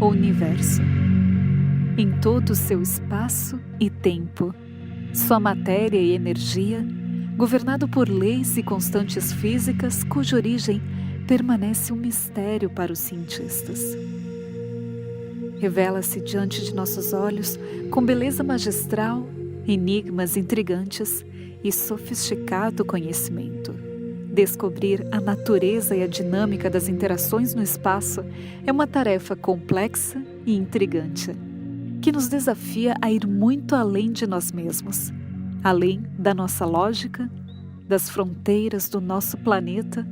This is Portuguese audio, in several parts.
o universo. Em todo o seu espaço e tempo, sua matéria e energia, governado por leis e constantes físicas cuja origem permanece um mistério para os cientistas. Revela-se diante de nossos olhos com beleza magistral, enigmas intrigantes e sofisticado conhecimento. Descobrir a natureza e a dinâmica das interações no espaço é uma tarefa complexa e intrigante, que nos desafia a ir muito além de nós mesmos, além da nossa lógica, das fronteiras do nosso planeta,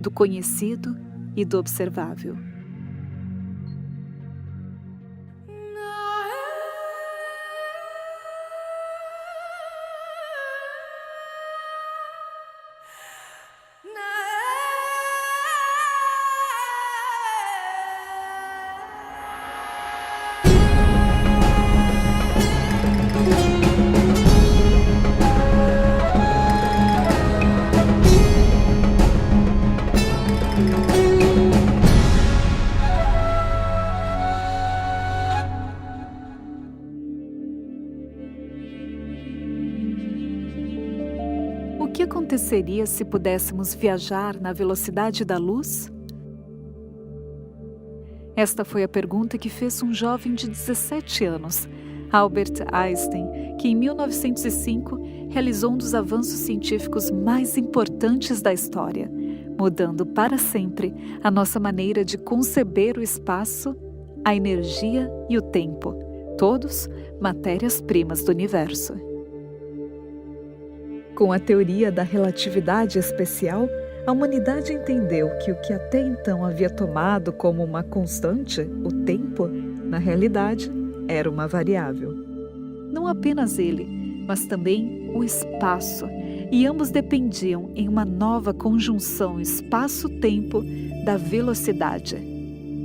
do conhecido e do observável. O que aconteceria se pudéssemos viajar na velocidade da luz? Esta foi a pergunta que fez um jovem de 17 anos, Albert Einstein, que em 1905 realizou um dos avanços científicos mais importantes da história, mudando para sempre a nossa maneira de conceber o espaço, a energia e o tempo, todos matérias-primas do universo. Com a teoria da relatividade especial, a humanidade entendeu que o que até então havia tomado como uma constante, o tempo, na realidade, era uma variável. Não apenas ele, mas também o espaço, e ambos dependiam em uma nova conjunção espaço-tempo da velocidade.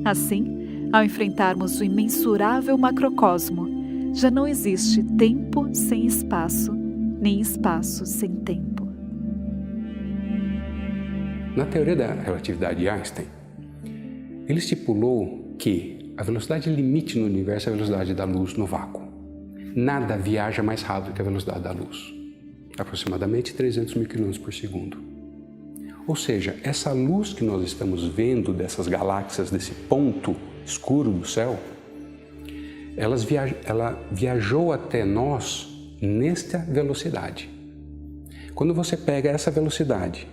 Assim, ao enfrentarmos o imensurável macrocosmo, já não existe tempo sem espaço, nem espaço sem tempo. Na teoria da relatividade de Einstein, ele estipulou que a velocidade limite no universo é a velocidade da luz no vácuo. Nada viaja mais rápido que a velocidade da luz, aproximadamente 300 mil km por segundo. Ou seja, essa luz que nós estamos vendo dessas galáxias, desse ponto escuro do céu, ela viajou até nós nesta velocidade. Quando você pega essa velocidade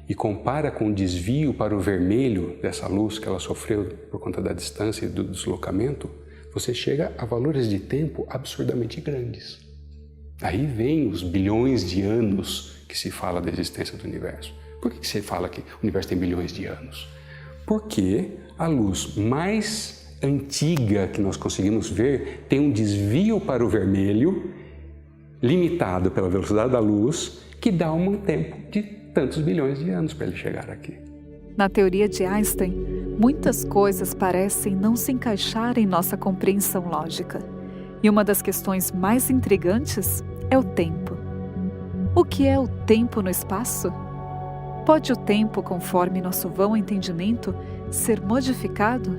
e compara com o desvio para o vermelho dessa luz que ela sofreu por conta da distância e do deslocamento, você chega a valores de tempo absurdamente grandes. Aí vem os bilhões de anos que se fala da existência do universo. Por que você fala que o universo tem bilhões de anos? Porque a luz mais antiga que nós conseguimos ver tem um desvio para o vermelho limitado pela velocidade da luz, que dá um tempo de tantos bilhões de anos para ele chegar aqui. Na teoria de Einstein, muitas coisas parecem não se encaixar em nossa compreensão lógica. E uma das questões mais intrigantes é o tempo. O que é o tempo no espaço? Pode o tempo, conforme nosso vão entendimento, ser modificado?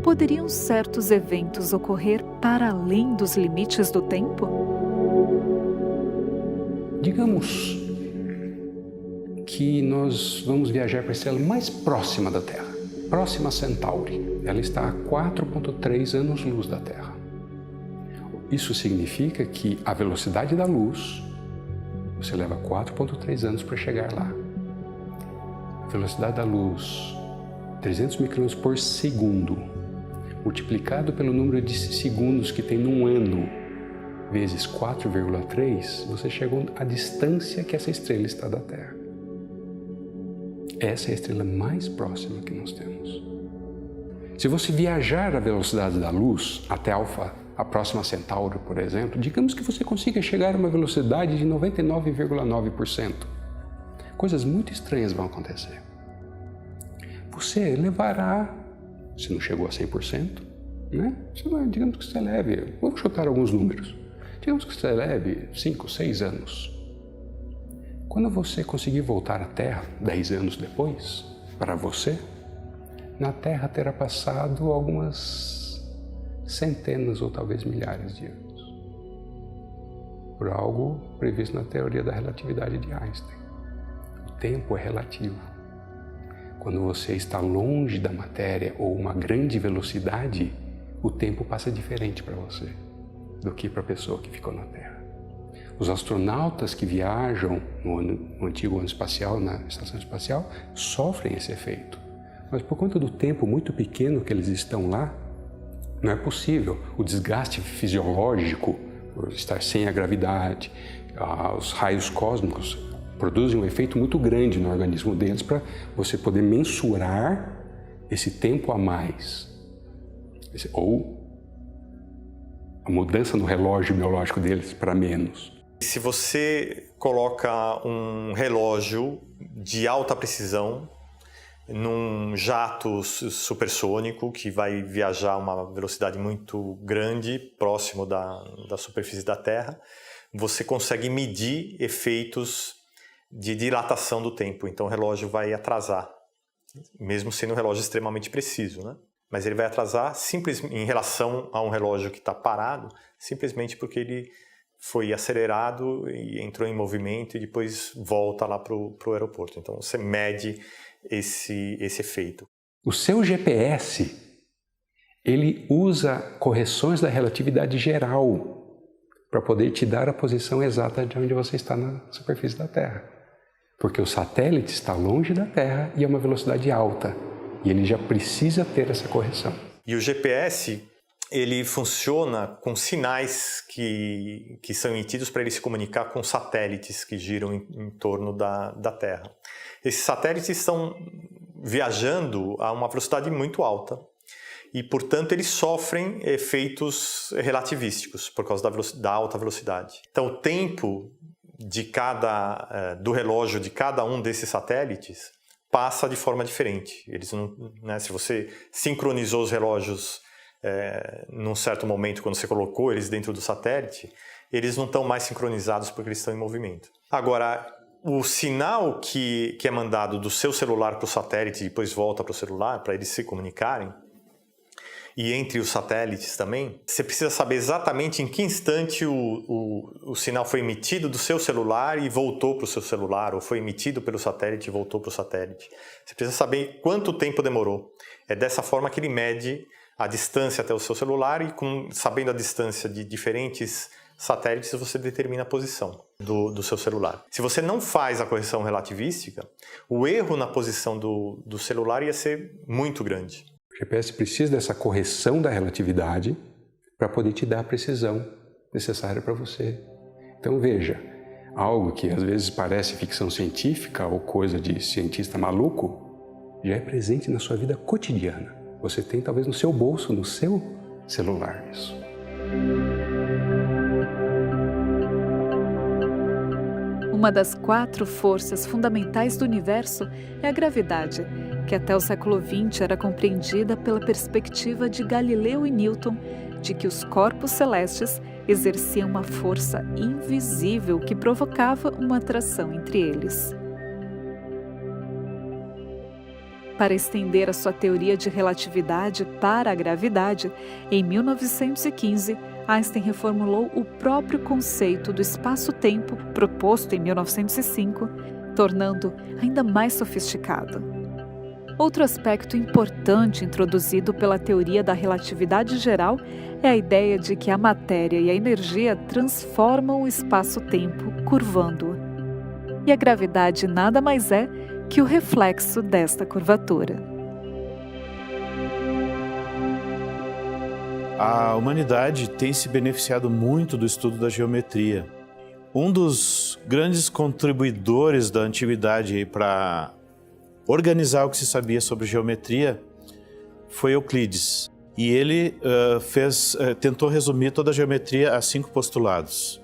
Poderiam certos eventos ocorrer para além dos limites do tempo? Digamos que nós vamos viajar para a estrela mais próxima da Terra, próxima a Centauri. Ela está a 4,3 anos-luz da Terra. Isso significa que a velocidade da luz, você leva 4,3 anos para chegar lá. A velocidade da luz, 300 mil km por segundo, multiplicado pelo número de segundos que tem num ano, vezes 4,3, você chegou à distância que essa estrela está da Terra. Essa é a estrela mais próxima que nós temos. Se você viajar à velocidade da luz até a próxima Centauri, por exemplo, digamos que você consiga chegar a uma velocidade de 99,9%. Coisas muito estranhas vão acontecer. Você levará, se não chegou a 100%, né? Digamos que você leve, vou chutar alguns números, digamos que você leve 5, 6 anos. Quando você conseguir voltar à Terra, 10 anos depois, para você, na Terra terá passado algumas centenas ou talvez milhares de anos, por algo previsto na teoria da relatividade de Einstein. O tempo é relativo. Quando você está longe da matéria ou uma grande velocidade, o tempo passa diferente para você do que para a pessoa que ficou na Terra. Os astronautas que viajam no antigo ano espacial, na estação espacial, sofrem esse efeito. Mas por conta do tempo muito pequeno que eles estão lá, não é possível. O desgaste fisiológico, por estar sem a gravidade, os raios cósmicos, produzem um efeito muito grande no organismo deles para você poder mensurar esse tempo a mais. Ou a mudança no relógio biológico deles para menos. Se você coloca um relógio de alta precisão num jato supersônico que vai viajar a uma velocidade muito grande, próximo da superfície da Terra, você consegue medir efeitos de dilatação do tempo. Então o relógio vai atrasar, mesmo sendo um relógio extremamente preciso, né? Mas ele vai atrasar em relação a um relógio que está parado, simplesmente porque ele foi acelerado e entrou em movimento e depois volta lá para o aeroporto. Então você mede esse efeito. O seu GPS, ele usa correções da relatividade geral para poder te dar a posição exata de onde você está na superfície da Terra. Porque o satélite está longe da Terra e a uma velocidade alta. E ele já precisa ter essa correção. E o GPS, ele funciona com sinais que são emitidos para ele se comunicar com satélites que giram em torno da Terra. Esses satélites estão viajando a uma velocidade muito alta e, portanto, eles sofrem efeitos relativísticos por causa da alta velocidade. Então, o tempo do relógio de cada um desses satélites passa de forma diferente. Eles não, né, se você sincronizou os relógios num certo momento, quando você colocou eles dentro do satélite, eles não estão mais sincronizados porque eles estão em movimento. Agora, o sinal que é mandado do seu celular para o satélite e depois volta para o celular, para eles se comunicarem, e entre os satélites também, você precisa saber exatamente em que instante o sinal foi emitido do seu celular e voltou para o seu celular, ou foi emitido pelo satélite e voltou para o satélite. Você precisa saber quanto tempo demorou. É dessa forma que ele mede a distância até o seu celular e, sabendo a distância de diferentes satélites, você determina a posição do seu celular. Se você não faz a correção relativística, o erro na posição do celular ia ser muito grande. O GPS precisa dessa correção da relatividade para poder te dar a precisão necessária para você. Então veja, algo que às vezes parece ficção científica ou coisa de cientista maluco, já é presente na sua vida cotidiana. Você tem talvez no seu bolso, no seu celular isso. Uma das 4 forças fundamentais do universo é a gravidade, que até o século XX era compreendida pela perspectiva de Galileu e Newton de que os corpos celestes exerciam uma força invisível que provocava uma atração entre eles. Para estender a sua teoria de relatividade para a gravidade, em 1915, Einstein reformulou o próprio conceito do espaço-tempo proposto em 1905, tornando ainda mais sofisticado. Outro aspecto importante introduzido pela teoria da relatividade geral é a ideia de que a matéria e a energia transformam o espaço-tempo, curvando-o. E a gravidade nada mais é que o reflexo desta curvatura. A humanidade tem se beneficiado muito do estudo da geometria. Um dos grandes contribuidores da antiguidade para organizar o que se sabia sobre geometria foi Euclides. E ele tentou resumir toda a geometria a 5 postulados.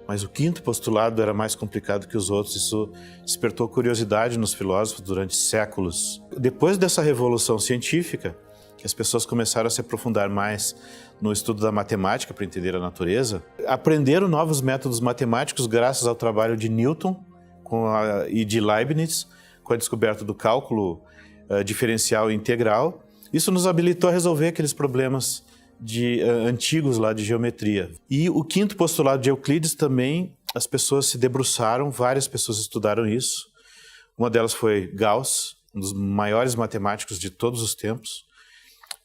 Mas o 5º postulado era mais complicado que os outros. Isso despertou curiosidade nos filósofos durante séculos. Depois dessa revolução científica, que as pessoas começaram a se aprofundar mais no estudo da matemática para entender a natureza, aprenderam novos métodos matemáticos graças ao trabalho de Newton e de Leibniz, com a descoberta do cálculo diferencial integral. Isso nos habilitou a resolver aqueles problemas antigos lá de geometria. E o quinto postulado de Euclides também, as pessoas se debruçaram, várias pessoas estudaram isso. Uma delas foi Gauss, um dos maiores matemáticos de todos os tempos.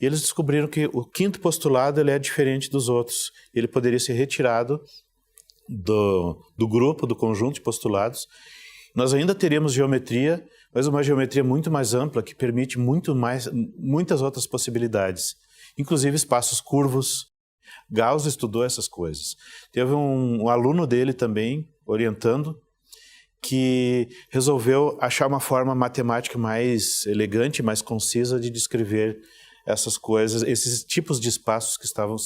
E eles descobriram que o quinto postulado ele é diferente dos outros. Ele poderia ser retirado do grupo, do conjunto de postulados. Nós ainda teríamos geometria, mas uma geometria muito mais ampla, que permite muitas outras possibilidades, inclusive espaços curvos. Gauss estudou essas coisas. Teve um aluno dele também, orientando, que resolveu achar uma forma matemática mais elegante, mais concisa de descrever essas coisas, esses tipos de espaços que estavam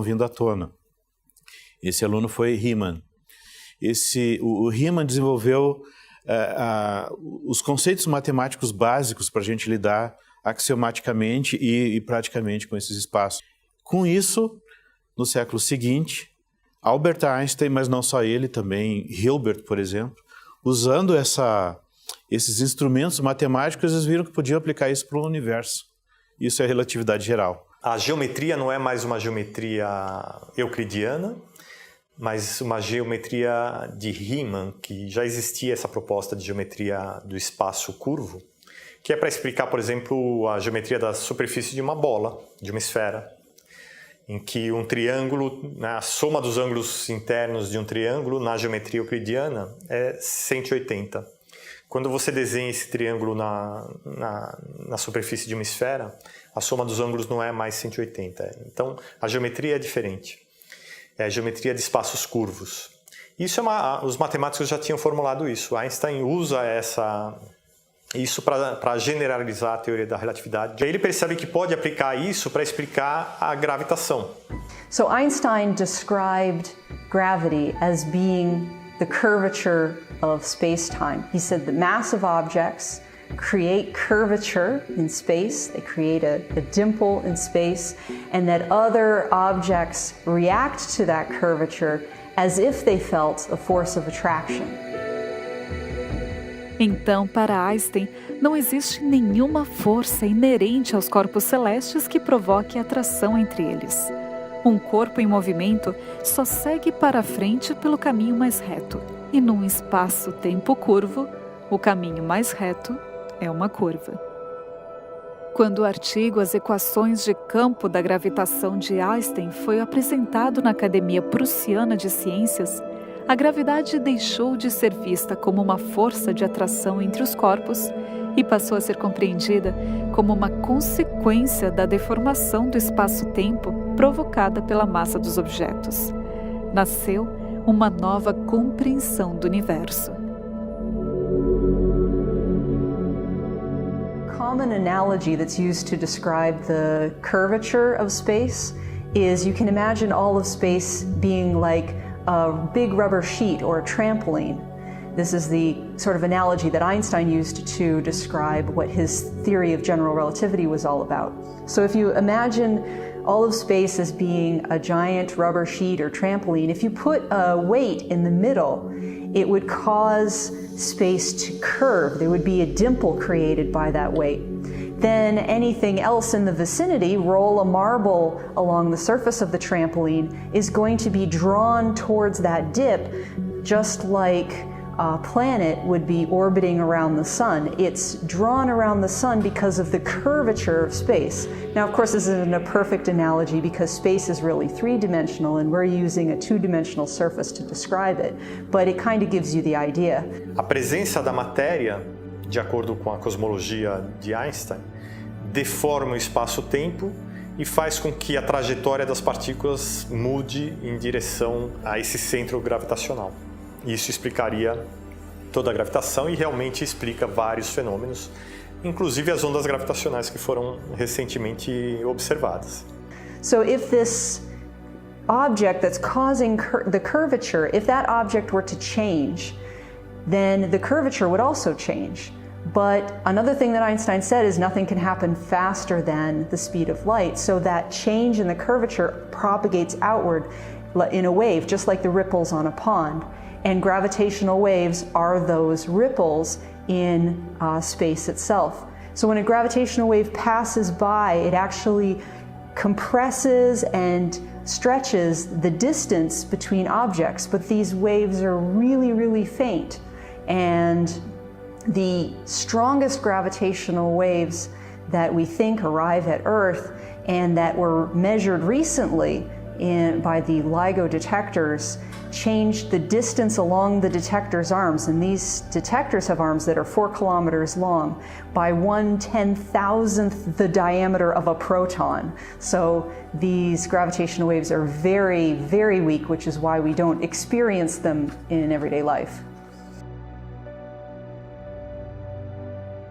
vindo à tona. Esse aluno foi Riemann. O Riemann desenvolveu os conceitos matemáticos básicos para a gente lidar axiomaticamente e praticamente com esses espaços. Com isso, no século seguinte, Albert Einstein, mas não só ele, também Hilbert, por exemplo, usando esses instrumentos matemáticos, eles viram que podiam aplicar isso para o universo. Isso é relatividade geral. A geometria não é mais uma geometria euclidiana, mas uma geometria de Riemann, que já existia essa proposta de geometria do espaço curvo, que é para explicar, por exemplo, a geometria da superfície de uma bola, de uma esfera, em que um triângulo, a soma dos ângulos internos de um triângulo na geometria euclidiana é 180. Quando você desenha esse triângulo na superfície de uma esfera, a soma dos ângulos não é mais 180. Então, a geometria é diferente. É a geometria de espaços curvos. Isso os matemáticos já tinham formulado isso. Einstein usa isso para generalizar a teoria da relatividade. E aí ele percebe que pode aplicar isso para explicar a gravitação. So Einstein described gravity as being the curvature of space-time. He said that massive objects create curvature in space, they create a dimple in space, and that other objects react to that curvature as if they felt a force of attraction. Então, para Einstein, não existe nenhuma força inerente aos corpos celestes que provoque atração entre eles. Um corpo em movimento só segue para frente pelo caminho mais reto, e num espaço-tempo curvo, o caminho mais reto é uma curva. Quando o artigo As Equações de Campo da Gravitação de Einstein foi apresentado na Academia Prussiana de Ciências, a gravidade deixou de ser vista como uma força de atração entre os corpos e passou a ser compreendida como uma consequência da deformação do espaço-tempo provocada pela massa dos objetos. Nasceu uma nova compreensão do universo. Common analogy that's used to describe the curvature of space is you can imagine all of space being like a big rubber sheet or a trampoline. This is the sort of analogy that Einstein used to describe what his theory of general relativity was all about. So if you imagine all of space as being a giant rubber sheet or trampoline, if you put a weight in the middle, it would cause space to curve. There would be a dimple created by that weight. Then anything else in the vicinity, roll a marble along the surface of the trampoline, is going to be drawn towards that dip, just like a planet would be orbiting around the sun. It's drawn around the sun because of the curvature of space. Now, of course, this isn't a perfect analogy because space is really three-dimensional and we're using a two-dimensional surface to describe it, but it kind of gives you the idea. A presença da matéria, de acordo com a cosmologia de Einstein, deforma o espaço-tempo e faz com que a trajetória das partículas mude em direção a esse centro gravitacional. Isso explicaria toda a gravitação e realmente explica vários fenômenos, inclusive as ondas gravitacionais que foram recentemente observadas. So if this object that's causing the curvature, if that object were to change, then the curvature would also change. But another thing that Einstein said is nothing can happen faster than the speed of light, so that change in the curvature propagates outward in a wave, just like the ripples on a pond. And gravitational waves are those ripples in space itself. So when a gravitational wave passes by, it actually compresses and stretches the distance between objects, but these waves are really, really faint. And the strongest gravitational waves that we think arrive at Earth and that were measured recently by the LIGO detectors changed the distance along the detector's arms, and these detectors have arms that are 4 kilometers long, by 1/10,000th the diameter of a proton. So these gravitational waves are very, very weak, which is why we don't experience them in everyday life.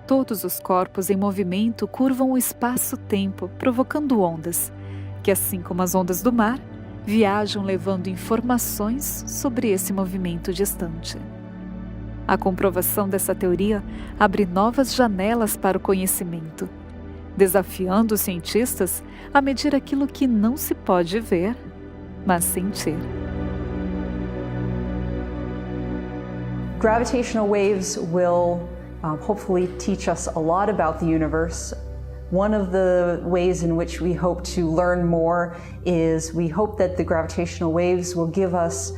Todos os corpos em movimento curvam o espaço-tempo, provocando ondas, que, assim como as ondas do mar, viajam levando informações sobre esse movimento distante. A comprovação dessa teoria abre novas janelas para o conhecimento, desafiando os cientistas a medir aquilo que não se pode ver, mas sentir. Gravitational waves will hopefully teach us a lot about the universe. One of the ways in which we hope to learn more is we hope that the gravitational waves will give us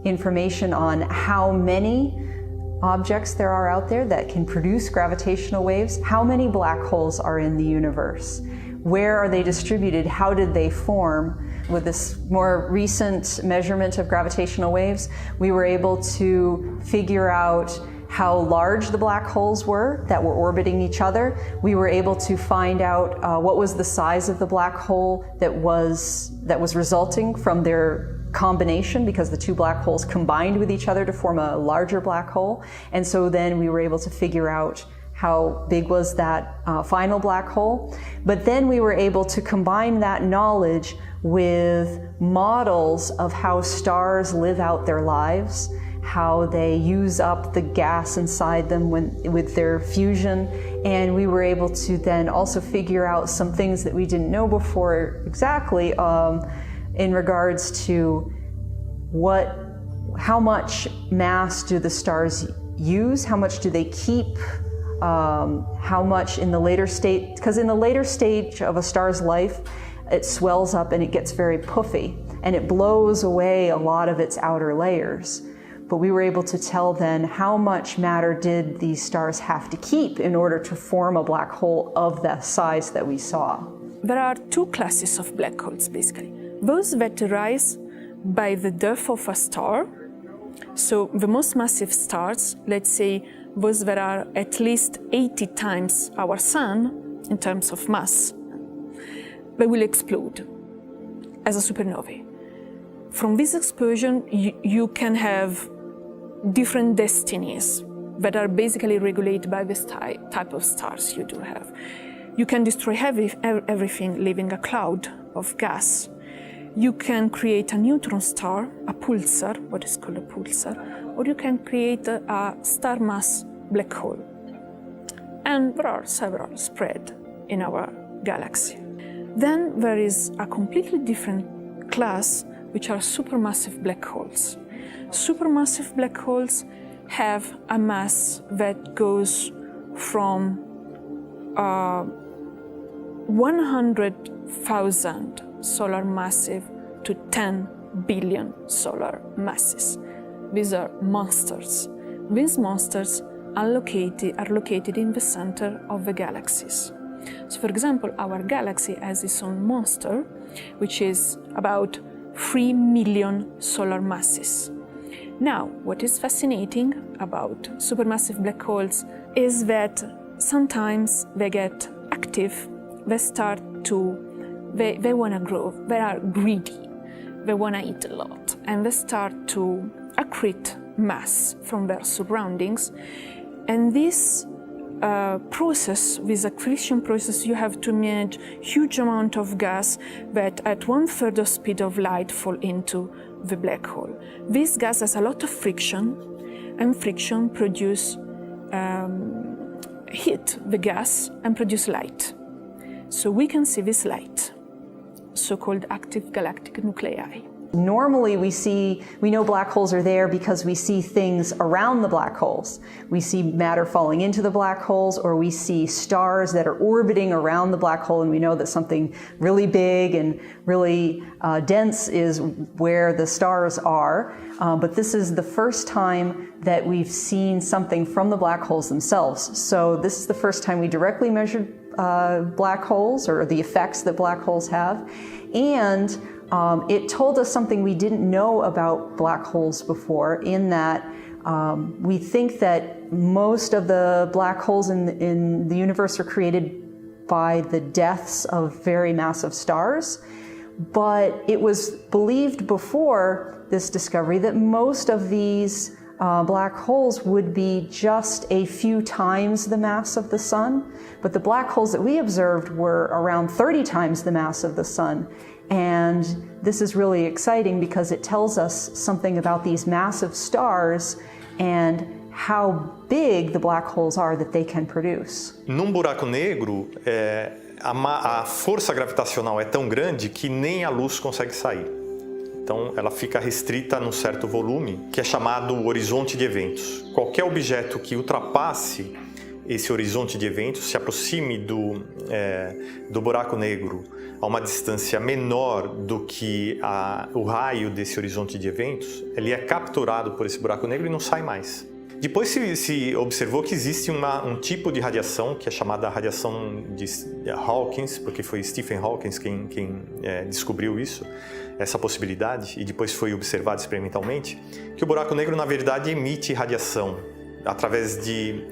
information on how many objects there are out there that can produce gravitational waves, how many black holes are in the universe, where are they distributed, how did they form. With this more recent measurement of gravitational waves, we were able to figure out how large the black holes were that were orbiting each other. We were able to find out what was the size of the black hole that was resulting from their combination, because the 2 black holes combined with each other to form a larger black hole. And so then we were able to figure out how big was that final black hole. But then we were able to combine that knowledge with models of how stars live out their lives, how they use up the gas inside them with their fusion, and we were able to then also figure out some things that we didn't know before exactly in regards to how much mass do the stars use, how much do they keep, how much in the later state, because in the later stage of a star's life, it swells up and it gets very puffy, and it blows away a lot of its outer layers. But we were able to tell then how much matter did these stars have to keep in order to form a black hole of the size that we saw. There are 2 classes of black holes, basically. Those that arise by the death of a star, so the most massive stars, let's say those that are at least 80 times our Sun in terms of mass, they will explode as a supernovae. From this explosion, you can have different destinies that are basically regulated by this type of stars you do have. You can destroy everything, leaving a cloud of gas. You can create a neutron star, a pulsar, what is called a pulsar, or you can create a star mass black hole. And there are several spread in our galaxy. Then there is a completely different class, which are supermassive black holes. Supermassive black holes have a mass that goes from 100,000 solar massive to 10 billion solar masses. These are monsters. These monsters are located in the center of the galaxies. So, for example, our galaxy has its own monster, which is about 3 million solar masses. Now, what is fascinating about supermassive black holes is that sometimes they get active, they want to grow, they are greedy, they want to eat a lot, and they start to accrete mass from their surroundings. And this this accretion process, you have to manage huge amount of gas that at 1/3 of speed of light fall into the black hole. This gas has a lot of friction, and friction produce heat the gas and produce light. So we can see this light, so-called active galactic nuclei. Normally we know black holes are there because we see things around the black holes. We see matter falling into the black holes, or we see stars that are orbiting around the black hole, and we know that something really big and really dense is where the stars are. But this is the first time that we've seen something from the black holes themselves. So this is the first time we directly measured black holes, or the effects that black holes have. And it told us something we didn't know about black holes before, in that we think that most of the black holes in the universe are created by the deaths of very massive stars. But it was believed before this discovery that most of these black holes would be just a few times the mass of the sun. But the black holes that we observed were around 30 times the mass of the sun. And this is really exciting because it tells us something about these massive stars and how big the black holes are that they can produce. Num buraco negro, a força gravitacional é tão grande que nem a luz consegue sair. Então ela fica restrita num certo volume, que é chamado horizonte de eventos. Qualquer objeto que ultrapasse esse horizonte de eventos, se aproxime do buraco negro a uma distância menor do que o raio desse horizonte de eventos, ele é capturado por esse buraco negro e não sai mais. Depois se observou que existe um tipo de radiação que é chamada radiação de Hawking, porque foi Stephen Hawking quem descobriu isso, essa possibilidade, e depois foi observado experimentalmente, que o buraco negro na verdade emite radiação através de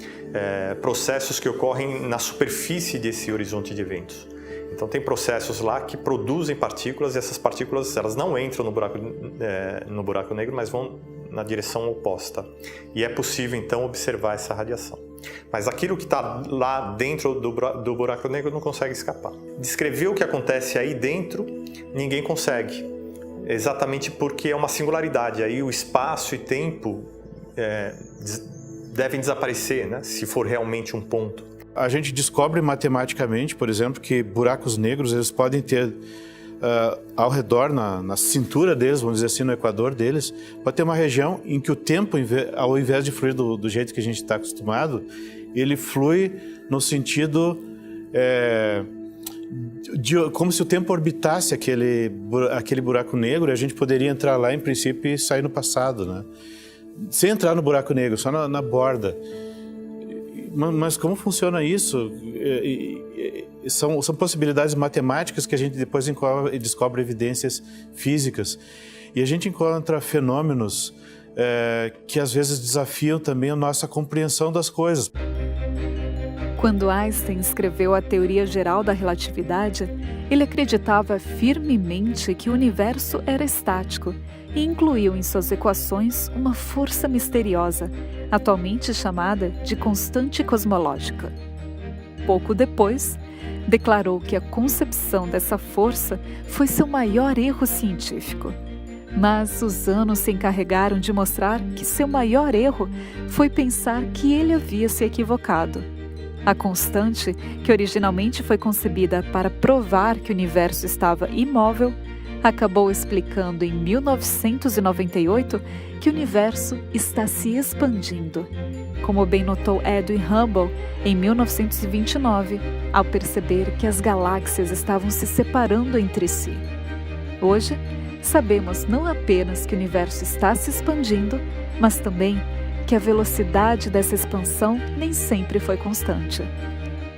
processos que ocorrem na superfície desse horizonte de eventos. Então tem processos lá que produzem partículas, e essas partículas elas não entram no buraco negro, mas vão na direção oposta. E é possível então observar essa radiação. Mas aquilo que está lá dentro do buraco negro não consegue escapar. Descrever o que acontece aí dentro, ninguém consegue. Exatamente porque é uma singularidade. Aí o espaço e tempo devem desaparecer, né? Se for realmente um ponto. A gente descobre matematicamente, por exemplo, que buracos negros eles podem ter ao redor, na cintura deles, vamos dizer assim, no equador deles, pode ter uma região em que o tempo, ao invés de fluir do jeito que a gente está acostumado, ele flui no sentido como se o tempo orbitasse aquele buraco negro, e a gente poderia entrar lá, em princípio, e sair no passado, né? Sem entrar no buraco negro, só na borda. Mas como funciona isso? São possibilidades matemáticas que a gente depois descobre evidências físicas. E a gente encontra fenômenos que às vezes desafiam também a nossa compreensão das coisas. Quando Einstein escreveu a teoria geral da relatividade, ele acreditava firmemente que o universo era estático e incluiu em suas equações uma força misteriosa, atualmente chamada de constante cosmológica. Pouco depois, declarou que a concepção dessa força foi seu maior erro científico. Mas os anos se encarregaram de mostrar que seu maior erro foi pensar que ele havia se equivocado. A constante, que originalmente foi concebida para provar que o universo estava imóvel, acabou explicando em 1998 que o universo está se expandindo, como bem notou Edwin Hubble em 1929, ao perceber que as galáxias estavam se separando entre si. Hoje, sabemos não apenas que o universo está se expandindo, mas também que a velocidade dessa expansão nem sempre foi constante.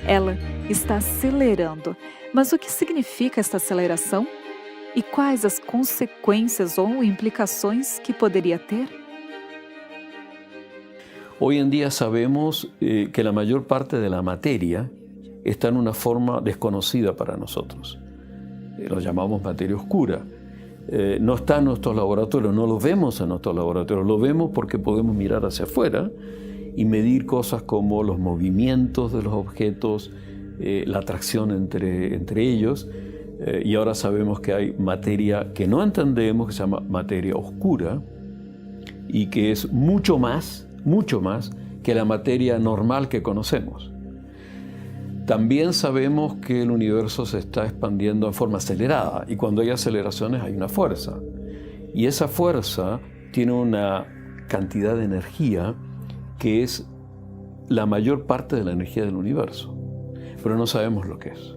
Ela está acelerando, mas o que significa esta aceleração? E quais as consequências ou implicações que poderia ter? Hoy en día sabemos que la mayor parte de la materia está en una forma desconocida para nosotros. Lo llamamos materia oscura. No está en nuestros laboratorios, no lo vemos en nuestros laboratorios, lo vemos porque podemos mirar hacia afuera y medir cosas como los movimientos de los objetos, la atracción entre ellos. Y ahora sabemos que hay materia que no entendemos, que se llama materia oscura, y que es mucho más que la materia normal que conocemos. También sabemos que el universo se está expandiendo en forma acelerada, y cuando hay aceleraciones hay una fuerza. Y esa fuerza tiene una cantidad de energía que es la mayor parte de la energía del universo, pero no sabemos lo que es.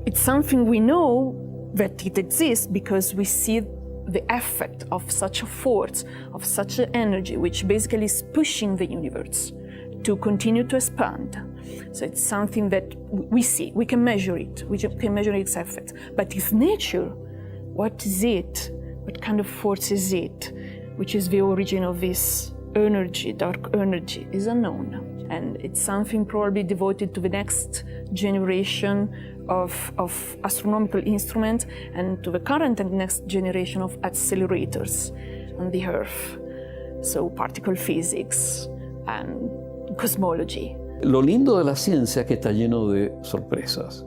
It's something we know that it exists because we see the effect of such a force, of such an energy, which basically is pushing the universe to continue to expand. So it's something that we see, we can measure it, we can measure its effect. But if nature, what is it? What kind of force is it? Which is the origin of this energy, dark energy, is unknown. And it's something probably devoted to the next generation of astronomical instruments and to the current and next generation of accelerators on the Earth. So particle physics and cosmology. Lo lindo de la ciencia es que está lleno de sorpresas.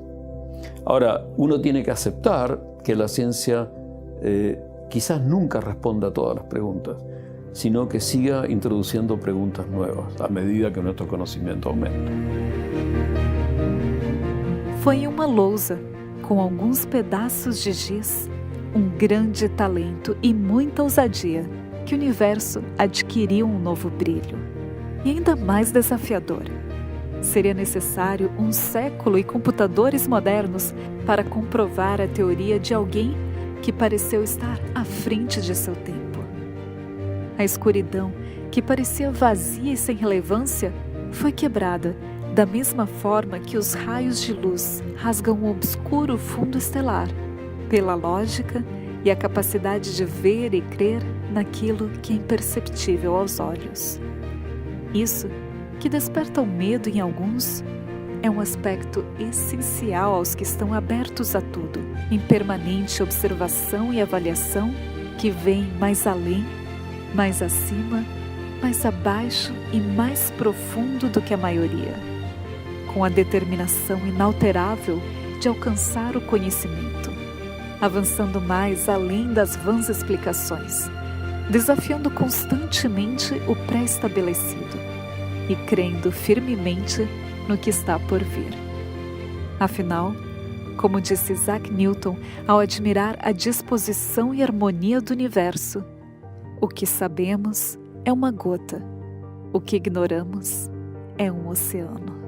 Ahora, uno tiene que aceptar que la ciencia quizás nunca responda a todas las preguntas, sino que siga introducindo preguntas nuevas a medida que nuestro conhecimento aumenta. Foi em uma lousa, com alguns pedaços de giz, um grande talento e muita ousadia, que o universo adquiriu um novo brilho. E ainda mais desafiador. Seria necessário um século e computadores modernos para comprovar a teoria de alguém que pareceu estar à frente de seu tempo. A escuridão, que parecia vazia e sem relevância, foi quebrada da mesma forma que os raios de luz rasgam o obscuro fundo estelar, pela lógica e a capacidade de ver e crer naquilo que é imperceptível aos olhos. Isso, que desperta o medo em alguns, é um aspecto essencial aos que estão abertos a tudo, em permanente observação e avaliação, que veem mais além, mais acima, mais abaixo e mais profundo do que a maioria, com a determinação inalterável de alcançar o conhecimento, avançando mais além das vãs explicações, desafiando constantemente o pré-estabelecido e crendo firmemente no que está por vir. Afinal, como disse Isaac Newton ao admirar a disposição e harmonia do universo, o que sabemos é uma gota, o que ignoramos é um oceano.